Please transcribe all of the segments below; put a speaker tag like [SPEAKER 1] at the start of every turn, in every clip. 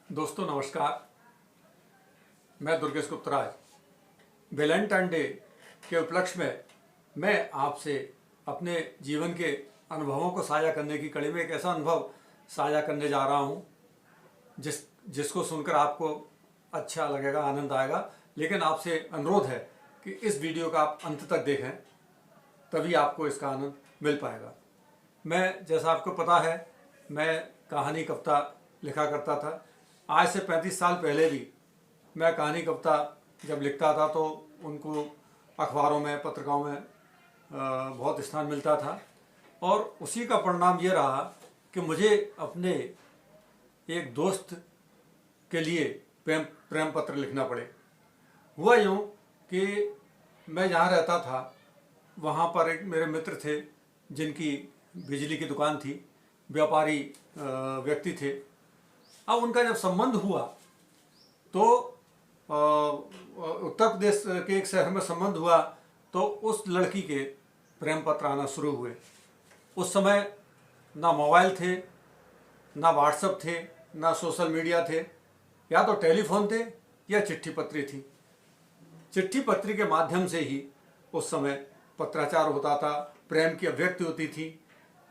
[SPEAKER 1] दोस्तों नमस्कार। मैं दुर्गेश गुप्तराज। वैलेंटाइन डे के उपलक्ष्य में मैं आपसे अपने जीवन के अनुभवों को साझा करने की कड़ी में एक ऐसा अनुभव साझा करने जा रहा हूँ जिसको सुनकर आपको अच्छा लगेगा, आनंद आएगा। लेकिन आपसे अनुरोध है कि इस वीडियो का आप अंत तक देखें, तभी आपको इसका आनंद मिल पाएगा। मैं, जैसा आपको पता है, मैं कहानी कविता लिखा करता था। आज से 35 साल पहले भी मैं कहानी कविता जब लिखता था तो उनको अखबारों में, पत्रिकाओं में बहुत स्थान मिलता था। और उसी का परिणाम ये रहा कि मुझे अपने एक दोस्त के लिए प्रेम पत्र लिखना पड़े। हुआ यूँ कि मैं जहाँ रहता था वहाँ पर एक मेरे मित्र थे जिनकी बिजली की दुकान थी, व्यापारी व्यक्ति थे। अब उनका जब संबंध हुआ तो उत्तर प्रदेश के एक शहर में संबंध हुआ, तो उस लड़की के प्रेम पत्र आना शुरू हुए। उस समय ना मोबाइल थे, ना व्हाट्सएप थे, ना सोशल मीडिया थे, या तो टेलीफोन थे या चिट्ठी पत्री थी। चिट्ठी पत्री के माध्यम से ही उस समय पत्राचार होता था, प्रेम की अभिव्यक्ति होती थी,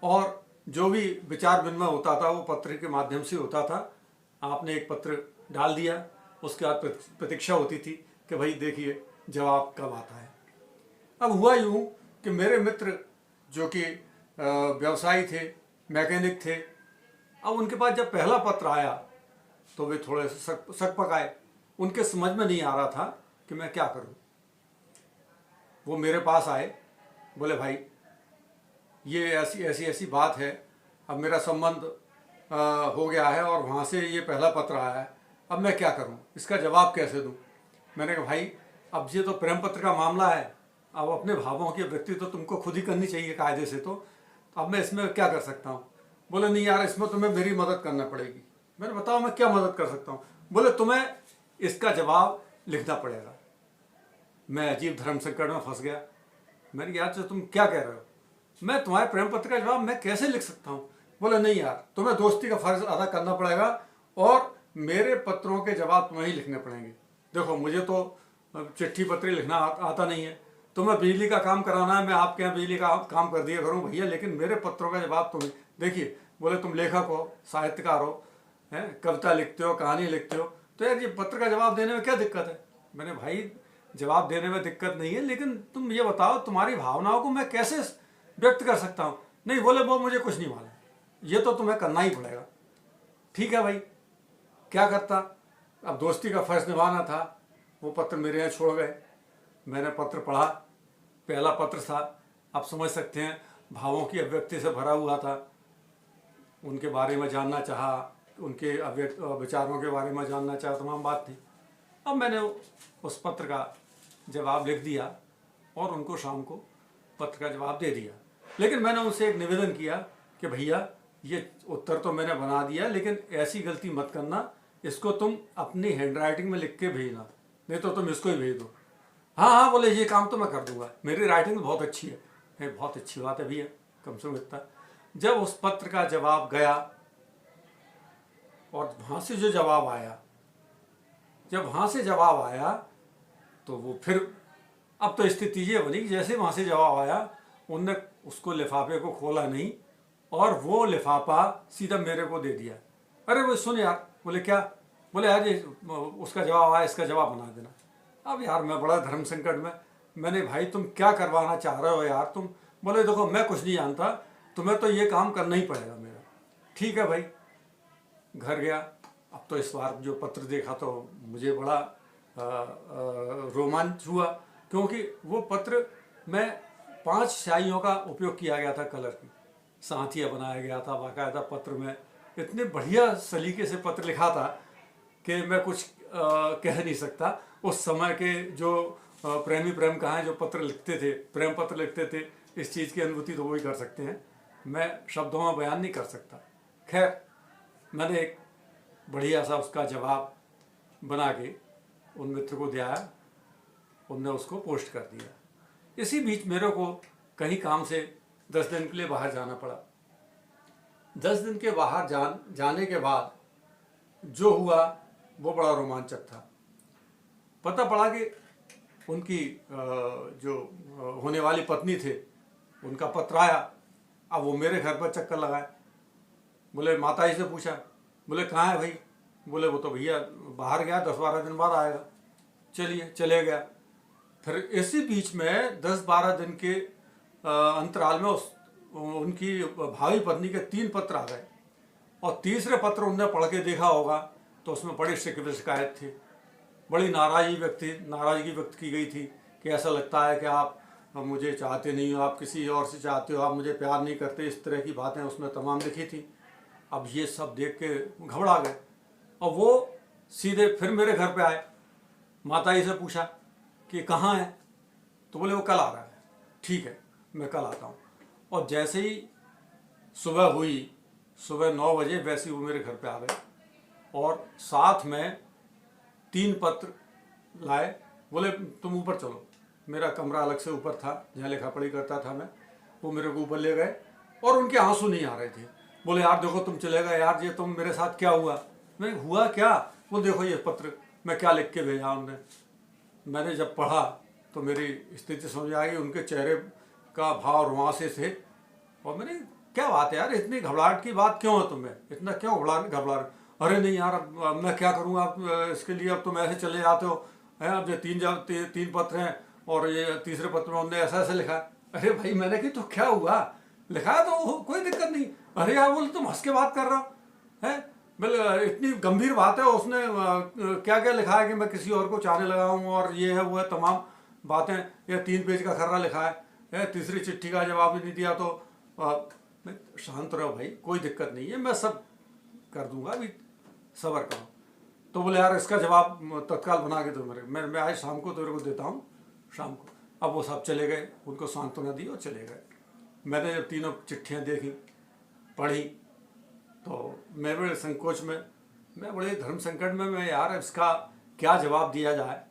[SPEAKER 1] और जो भी विचार विनिमय होता था वो पत्र के माध्यम से होता था। आपने एक पत्र डाल दिया, उसके बाद प्रतीक्षा होती थी कि भाई देखिए जवाब कब आता है। अब हुआ यूँ कि मेरे मित्र जो कि व्यवसायी थे, मैकेनिक थे, अब उनके पास जब पहला पत्र आया तो वे थोड़े से सक पकाए। उनके समझ में नहीं आ रहा था कि मैं क्या करूं। वो मेरे पास आए, बोले भाई ये ऐसी बात है, अब मेरा संबंध हो गया है और वहाँ से ये पहला पत्र आया है, अब मैं क्या करूं, इसका जवाब कैसे दूं। मैंने कहा भाई अब ये तो प्रेम पत्र का मामला है, अब अपने भावों की अभिव्यक्ति तो तुमको खुद ही करनी चाहिए कायदे से, तो अब मैं इसमें क्या कर सकता हूँ। बोले नहीं यार, इसमें तुम्हें मेरी मदद करना पड़ेगी। मैंने बताओ मैं क्या मदद कर सकता हूँ। बोले तुम्हें इसका जवाब लिखना पड़ेगा। मैं अजीब धर्म संकट में फंस गया। मैंने कहा यार तुम क्या कह रहे हो, मैं तुम्हारे प्रेम पत्र का जवाब मैं कैसे लिख सकता हूँ। बोले नहीं यार, तुम्हें दोस्ती का फर्ज अदा करना पड़ेगा और मेरे पत्रों के जवाब तुम्हें ही लिखने पड़ेंगे। देखो मुझे तो चिट्ठी पत्र लिखना आता नहीं है, तुम्हें बिजली का काम कराना है, मैं आपके यहाँ बिजली का काम कर दिया करूँ भैया, लेकिन मेरे पत्रों का जवाब तुम्हें। देखिए बोले तुम लेखक हो, साहित्यकार हो, हैं, कविता लिखते हो, कहानी लिखते हो, तो यार ये पत्र का जवाब देने में क्या दिक्कत है। मैंने भाई जवाब देने में दिक्कत नहीं है, लेकिन तुम ये बताओ तुम्हारी भावनाओं को मैं कैसे व्यक्त कर सकता हूँ। नहीं, बोले वो मुझे कुछ नहीं मालूम, ये तो तुम्हें करना ही पड़ेगा। ठीक है भाई, क्या करता, अब दोस्ती का फर्ज निभाना था। वो पत्र मेरे यहाँ छोड़ गए। मैंने पत्र पढ़ा, पहला पत्र था, आप समझ सकते हैं भावों की अभिव्यक्ति से भरा हुआ था। उनके बारे में जानना चाहा, उनके विचारों के बारे में जानना चाहा, तमाम बात थी। अब मैंने उस पत्र का जवाब लिख दिया और उनको शाम को पत्र का जवाब दे दिया। लेकिन मैंने उनसे एक निवेदन किया कि भैया ये उत्तर तो मैंने बना दिया, लेकिन ऐसी गलती मत करना, इसको तुम अपनी हैंडराइटिंग में लिख के भेजना, नहीं तो तुम इसको ही भेज दो। हाँ हाँ बोले ये काम तो मैं कर दूंगा, मेरी राइटिंग बहुत अच्छी है। बहुत अच्छी बात है भैया, कम से कम इतना। जब उस पत्र का जवाब गया और वहाँ से जो जवाब आया, जब वहाँ से जवाब आया तो वो फिर, अब तो स्थिति ये बनी कि जैसे वहाँ से जवाब आया उनने उसको लिफाफे को खोला नहीं और वो लिफाफा सीधा मेरे को दे दिया। अरे वो सुन यार, बोले क्या, बोले यार ये उसका जवाब आया, इसका जवाब बना देना। अब यार मैं बड़ा धर्म संकट में। मैंने भाई तुम क्या करवाना चाह रहे हो यार तुम। बोले देखो मैं कुछ नहीं जानता, तुम्हें तो ये काम करना ही पड़ेगा मेरा। ठीक है भाई, घर गया। अब तो इस बार जो पत्र देखा तो मुझे बड़ा रोमांच हुआ, क्योंकि वो पत्र में 5 स्याहियों का उपयोग किया गया था, कलर की सांतिया बनाया गया था बाकायदा। पत्र में इतने बढ़िया सलीके से पत्र लिखा था कि मैं कुछ कह नहीं सकता। उस समय के जो प्रेमी प्रेम कहां जो पत्र लिखते थे, प्रेम पत्र लिखते थे, इस चीज़ की अनुभूति तो वही कर सकते हैं, मैं शब्दों में बयान नहीं कर सकता। खैर, मैंने एक बढ़िया सा उसका जवाब बना के उन मित्र को दिया, उनने उसको पोस्ट कर दिया। इसी बीच मेरे को कहीं काम से 10 दिन के लिए बाहर जाना पड़ा। 10 दिन के बाहर जाने के बाद जो हुआ वो बड़ा रोमांचक था। पता पड़ा कि उनकी जो होने वाली पत्नी थे, उनका पत्र आया। अब वो मेरे घर पर चक्कर लगाए। बोले माता जी से पूछा, बोले कहाँ है भाई? बोले वो तो भैया बाहर गया, 10-12 दिन बाद आएगा। चलिए, चले गया। फिर इसी बीच में 10-12 दिन के अंतराल में उनकी भावी पत्नी के 3 पत्र आ गए, और तीसरे पत्र उनने पढ़ के देखा होगा तो उसमें बड़ी शिकायत थी, बड़ी नाराज़गी व्यक्त की गई थी कि ऐसा लगता है कि आप मुझे चाहते नहीं हो, आप किसी और से चाहते हो, आप मुझे प्यार नहीं करते, इस तरह की बातें उसमें तमाम लिखी थी। अब ये सब देख के घबरा गए, और वो सीधे फिर मेरे घर पे आए। माता जी से पूछा कि कहाँ है? तो बोले वो कल आ रहा है। ठीक है, मैं कल आता हूँ। और जैसे ही सुबह हुई, सुबह 9 बजे, वैसे ही वो मेरे घर पे आ गए, और साथ में 3 पत्र लाए। बोले तुम ऊपर चलो। मेरा कमरा अलग से ऊपर था, जहाँ लिखा पढ़ी करता था मैं। वो मेरे को ऊपर ले गए, और उनके आंसू नहीं आ रहे थे। बोले यार देखो, तुम चले गए यार, ये तुम मेरे साथ क्या हुआ? मैं हुआ क्या? वो देखो ये पत्र मैं क्या लिख के भेजा उनने। मैंने जब पढ़ा तो मेरी स्थिति समझ आ गई। उनके चेहरे का भाव रुआंसे थे, और मैंने क्या बात है यार, इतनी घबराहट की बात क्यों है तुम्हें? इतना क्यों घबरा? अरे नहीं यार, अब मैं क्या करूँ? आप इसके लिए अब तुम ऐसे चले जाते हो हैं। अब ये 3 पत्र हैं, और ये तीसरे पत्र में उन्होंने ऐसा ऐसा लिखा। अरे भाई, मैंने कि तो क्या हुआ? लिखा है तो कोई दिक्कत नहीं। अरे यार, बोले तुम हंस के बात कर रहे हो हैं? बोले इतनी गंभीर बात है, उसने क्या क्या लिखा है कि मैं किसी और को चाहने लगा हूँ, और ये है वो है, तमाम बातें। ये 3 पेज का खर्रा लिखा है, तीसरी चिट्ठी का जवाब भी नहीं दिया। तो मैं शांत रहो भाई, कोई दिक्कत नहीं है, मैं सब कर दूंगा, अभी सब्र करो। तो बोले यार इसका जवाब तत्काल बना के दो मैं आज शाम को तेरे को देता हूँ, शाम को। अब वो सब चले गए, उनको सांत्वना दी और चले गए। मैंने जब तीनों चिट्ठियाँ देखी, पढ़ी, तो मैं बड़े संकोच में, मैं बड़े धर्म संकट में, मैं यार इसका क्या जवाब दिया जाए।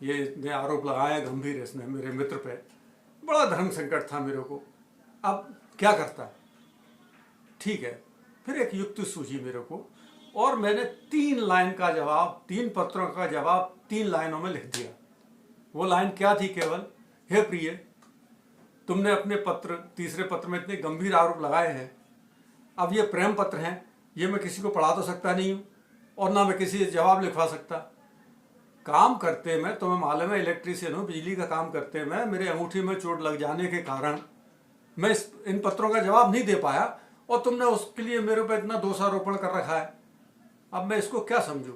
[SPEAKER 1] ये इतने आरोप लगाए गंभीर इसने मेरे मित्र पे, बड़ा धर्म संकट था मेरे को। अब क्या करता? ठीक है, फिर एक युक्ति सूझी मेरे को, और मैंने 3 लाइन का जवाब, 3 पत्रों का जवाब 3 लाइनों में लिख दिया। वो लाइन क्या थी? केवल, हे प्रिय, तुमने अपने तीसरे पत्र में इतने गंभीर आरोप लगाए हैं। अब ये प्रेम पत्र हैं, ये मैं किसी को पढ़ा तो सकता नहीं हूँ, और ना मैं किसी से जवाब लिखवा सकता। काम करते में, तुम्हें मालूम है इलेक्ट्रीशियन हूँ, बिजली का काम करते में मेरे अंगूठी में चोट लग जाने के कारण मैं इन पत्रों का जवाब नहीं दे पाया, और तुमने उसके लिए मेरे पे इतना दोषारोपण कर रखा है। अब मैं इसको क्या समझूं?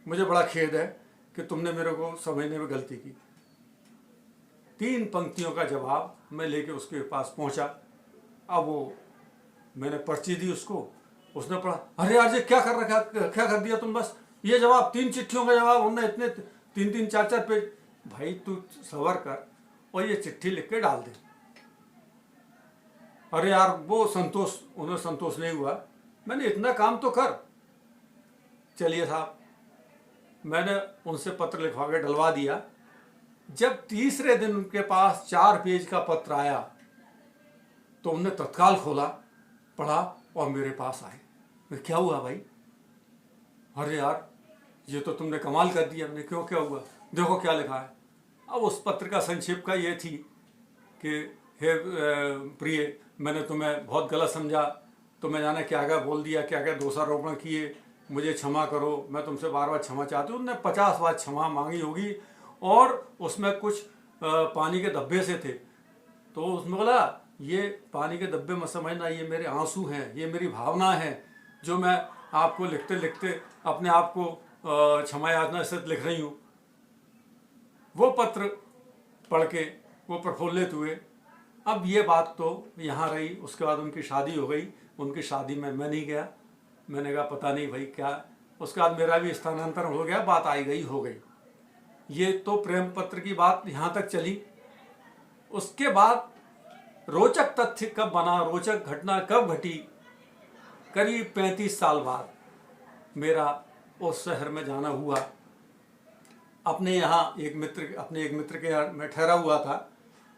[SPEAKER 1] मुझे बड़ा खेद है कि तुमने मेरे को समझने में गलती की। 3 पंक्तियों का जवाब मैं लेके उसके पास पहुंचा। अब वो मैंने पर्ची दी उसको, उसने पढ़ा। अरे यार, ये क्या कर रखा, क्या कर दिया तुम? बस ये जवाब, 3 चिट्ठियों का जवाब, उन्होंने इतने 3-3, 4-4 पेज। भाई तू सबर कर और ये चिट्ठी लिख के डाल दे। अरे यार, वो उन्हें संतोष नहीं हुआ। मैंने इतना काम तो कर। चलिए साहब, मैंने उनसे पत्र लिखवा के डलवा दिया। जब तीसरे दिन उनके पास 4 पेज का पत्र आया, तो उन्होंने तत्काल खोला, पढ़ा, और मेरे पास आए। मैं, क्या हुआ भाई? अरे यार, ये तो तुमने कमाल कर दिया। मैंने, क्यों, क्या हुआ? देखो क्या लिखा है। अब उस पत्र का संक्षेप का ये थी कि हे प्रिय, मैंने तुम्हें बहुत गलत समझा, तुम्हें जाने क्या क्या बोल दिया, क्या क्या दोषारोपण किए, मुझे क्षमा करो, मैं तुमसे बार बार क्षमा चाहती हूँ। उन्होंने 50 बार क्षमा मांगी होगी, और उसमें कुछ पानी के धब्बे से थे। तो उसमें बोला, ये पानी के धब्बे मत समझना, ये मेरे आंसू हैं, ये मेरी भावना है, जो मैं आपको लिखते लिखते अपने आप को क्षमा याचना से लिख रही हूँ। वो पत्र पढ़ के वो प्रफुल्लित हुए। अब ये बात तो यहाँ रही। उसके बाद उनकी शादी हो गई। उनकी शादी में मैं नहीं गया। मैंने कहा पता नहीं भाई क्या। उसके बाद मेरा भी स्थानांतरण हो गया, बात आई गई हो गई। ये तो प्रेम पत्र की बात यहाँ तक चली। उसके बाद रोचक तथ्य कब बना, रोचक घटना कब घटी? करीब 35 साल बाद मेरा उस शहर में जाना हुआ। अपने एक मित्र के यहाँ मैं ठहरा हुआ था।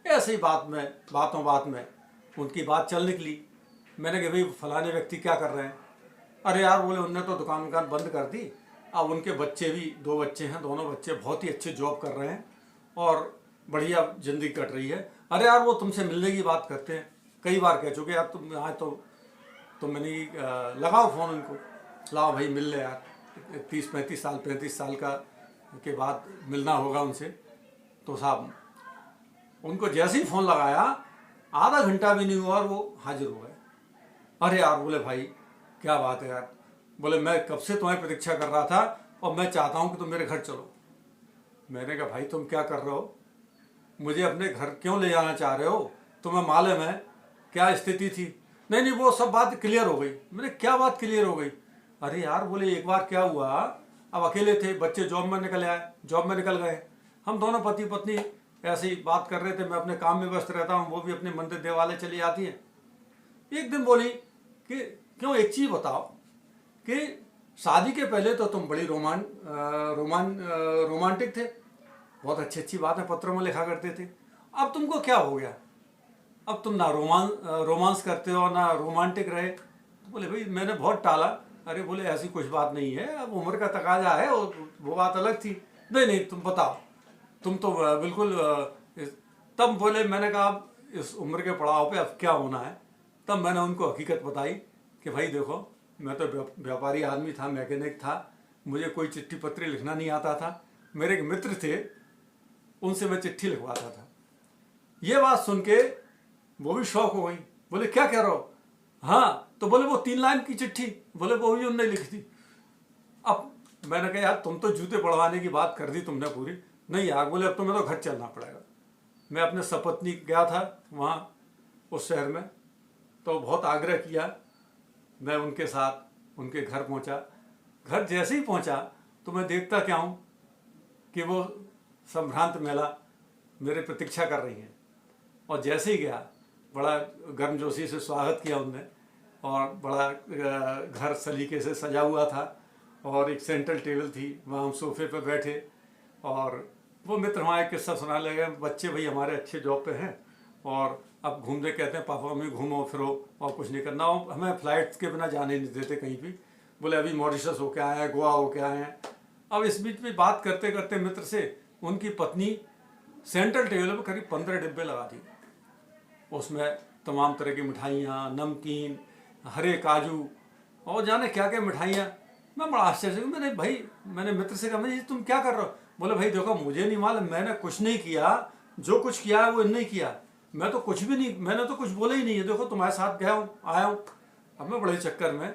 [SPEAKER 1] ऐसे ही बात में उनकी बात चल निकली। मैंने कहा भाई फलाने व्यक्ति क्या कर रहे हैं? अरे यार बोले उनने तो दुकान बंद कर दी, अब उनके बच्चे भी, 2 बच्चे हैं, दोनों बच्चे बहुत ही अच्छे जॉब कर रहे हैं और बढ़िया ज़िंदगी कट रही है। अरे यार वो तुमसे मिलने की बात करते हैं, कई बार कह चुके यार तुम यहाँ तो मैंने लगाओ फ़ोन उनको, लाओ भाई मिल ले यार, 30-35 साल 35 साल के बाद मिलना होगा उनसे। तो साहब उनको जैसे ही फ़ोन लगाया आधा घंटा भी नहीं हुआ और वो हाजिर हो गए। अरे यार बोले भाई क्या बात है यार, बोले मैं कब से तुम्हारी प्रतीक्षा कर रहा था और मैं चाहता हूँ कि तुम मेरे घर चलो। मैंने कहा भाई तुम क्या कर रहे हो, मुझे अपने घर क्यों ले जाना चाह रहे हो, तुम्हें मालूम है क्या स्थिति थी। नहीं नहीं वो सब बात क्लियर हो गई। मैंने क्या बात क्लियर हो गई। अरे यार बोले एक बार क्या हुआ, अब अकेले थे, बच्चे जॉब में निकल गए, हम दोनों पति पत्नी ऐसे ही बात कर रहे थे, मैं अपने काम में व्यस्त रहता हूँ, वो भी अपने मंदिर देवालय चली जाती है। एक दिन बोली कि क्यों एक चीज़ बताओ कि शादी के पहले तो तुम बड़ी रोमांटिक थे, बहुत अच्छी अच्छी बातें पत्रों में लिखा करते थे, अब तुमको क्या हो गया, अब तुम ना रोमांस करते हो ना रोमांटिक रहे। तो बोले भाई मैंने बहुत टाला। अरे बोले ऐसी कुछ बात नहीं है, अब उम्र का तकाजा है, वो बात अलग थी। नहीं नहीं तुम बताओ, तुम तो बिल्कुल तब बोले, मैंने कहा अब इस उम्र के पड़ाव पे अब क्या होना है। तब मैंने उनको हकीकत बताई कि भाई देखो मैं तो व्यापारी आदमी था, मैकेनिक था, मुझे कोई चिट्ठी पत्री लिखना नहीं आता था, मेरे एक मित्र थे उनसे मैं चिट्ठी लिखवाता था। ये बात सुन के वो भी शौक हो गई, बोले क्या कह रहे हो। हाँ तो बोले वो 3 लाइन की चिट्ठी, बोले वो भी उनने लिखी थी। अब मैंने कहा यार तुम तो जूते पड़वाने की बात कर दी तुमने पूरी। नहीं यार बोले अब तुम्हें तो घर चलना पड़ेगा। मैं अपने सपत्नी गया था वहाँ उस शहर में, तो बहुत आग्रह किया, मैं उनके साथ उनके घर पहुँचा। घर जैसे ही पहुँचा तो मैं देखता क्या हूँ कि वो संभ्रांत महिला मेरे प्रतीक्षा कर रही हैं। और जैसे ही गया बड़ा गर्मजोशी से स्वागत किया उनने, और बड़ा घर सलीके से सजा हुआ था, और एक सेंट्रल टेबल थी, वहाँ हम सोफे पर बैठे, और वो मित्र वहाँ एक किस्सा सुनाने लगे, बच्चे भाई हमारे अच्छे जॉब पे हैं और अब घूमने कहते हैं पापा मम्मी घूमो फिरो और कुछ नहीं करना, हमें फ्लाइट्स के बिना जाने नहीं देते कहीं भी। बोले अभी मॉरिशस होके आए हैं, गोवा होके आए हैं। अब इस बीच में बात करते करते मित्र से उनकी पत्नी सेंट्रल टेबल पर करीब 15 डिब्बे लगा दी, उसमें तमाम तरह की मिठाइयाँ, नमकीन, हरे काजू और जाने क्या क्या मिठाइयाँ। मैं बड़ा आश्चर्य हूँ। मैंने मित्र से कहा मैं तुम क्या कर रहे हो। बोले भाई देखो मुझे नहीं मालूम, मैंने कुछ नहीं किया, जो कुछ किया है वो इन्होंने किया, मैं तो कुछ भी नहीं, मैंने तो कुछ बोला ही नहीं है, देखो तुम्हारे साथ गया हूँ आया हूँ। अब मैं बड़े चक्कर में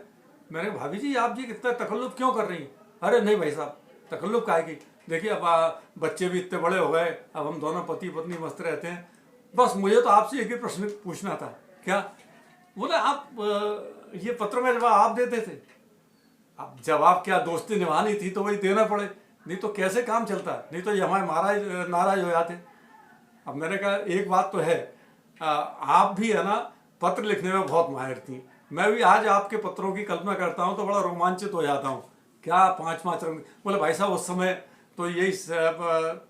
[SPEAKER 1] मैंने भाभी जी आप जी कितना तकल्लुफ़ क्यों कर रही हैं। अरे नहीं भाई साहब तकल्लुफ़ काहे की, देखिए अब बच्चे भी इतने बड़े हो गए, अब हम दोनों पति पत्नी मस्त रहते हैं, बस मुझे तो आपसे एक ही प्रश्न पूछना था। क्या। बोले आप ये पत्रों में जवाब आप देते थे। अब जवाब क्या, दोस्ती निभानी थी तो वही देना पड़े, नहीं तो कैसे काम चलता, नहीं तो ये हमारे महाराज नाराज हो जाते। अब मैंने कहा एक बात तो है, आप भी है ना पत्र लिखने में बहुत माहिर थी, मैं भी आज आपके पत्रों की कल्पना करता हूँ तो बड़ा रोमांचित हो जाता हूँ। क्या 5-5 रंग। बोले भाई साहब उस समय तो यही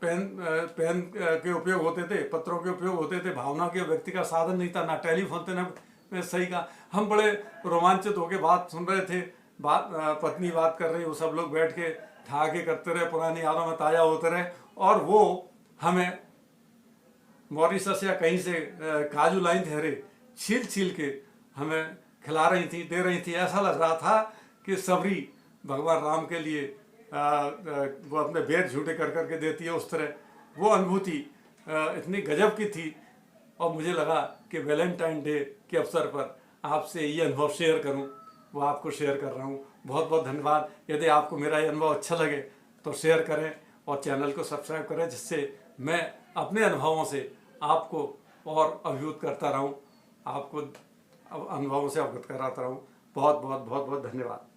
[SPEAKER 1] पेन के उपयोग होते थे, पत्रों के उपयोग होते थे, भावना के व्यक्ति का साधन नहीं था, ना टेलीफोन थे ना सही का। हम बड़े रोमांचित होकर बात सुन रहे थे, पत्नी बात कर रही, वो सब लोग बैठ के ठहाके करते रहे, पुरानी यादों में ताज़ा होते रहे, और वो हमें मॉरिशस या कहीं से काजू लाई थे हरे, छील छील के हमें खिला रही थी, दे रही थी। ऐसा लग रहा था कि सबरी भगवान राम के लिए वो अपने बेर झूठे कर करके देती है, उस तरह वो अनुभूति इतनी गजब की थी। और मुझे लगा कि वैलेंटाइन डे के अवसर पर आपसे ये अनुभव शेयर करूं, वो आपको शेयर कर रहा हूं। बहुत बहुत धन्यवाद। यदि आपको मेरा ये अनुभव अच्छा लगे तो शेयर करें और चैनल को सब्सक्राइब करें, जिससे मैं अपने अनुभवों से आपको और अभिभूत करता रहूं, आपको अनुभवों से अवगत कराता रहूं। बहुत बहुत बहुत बहुत धन्यवाद।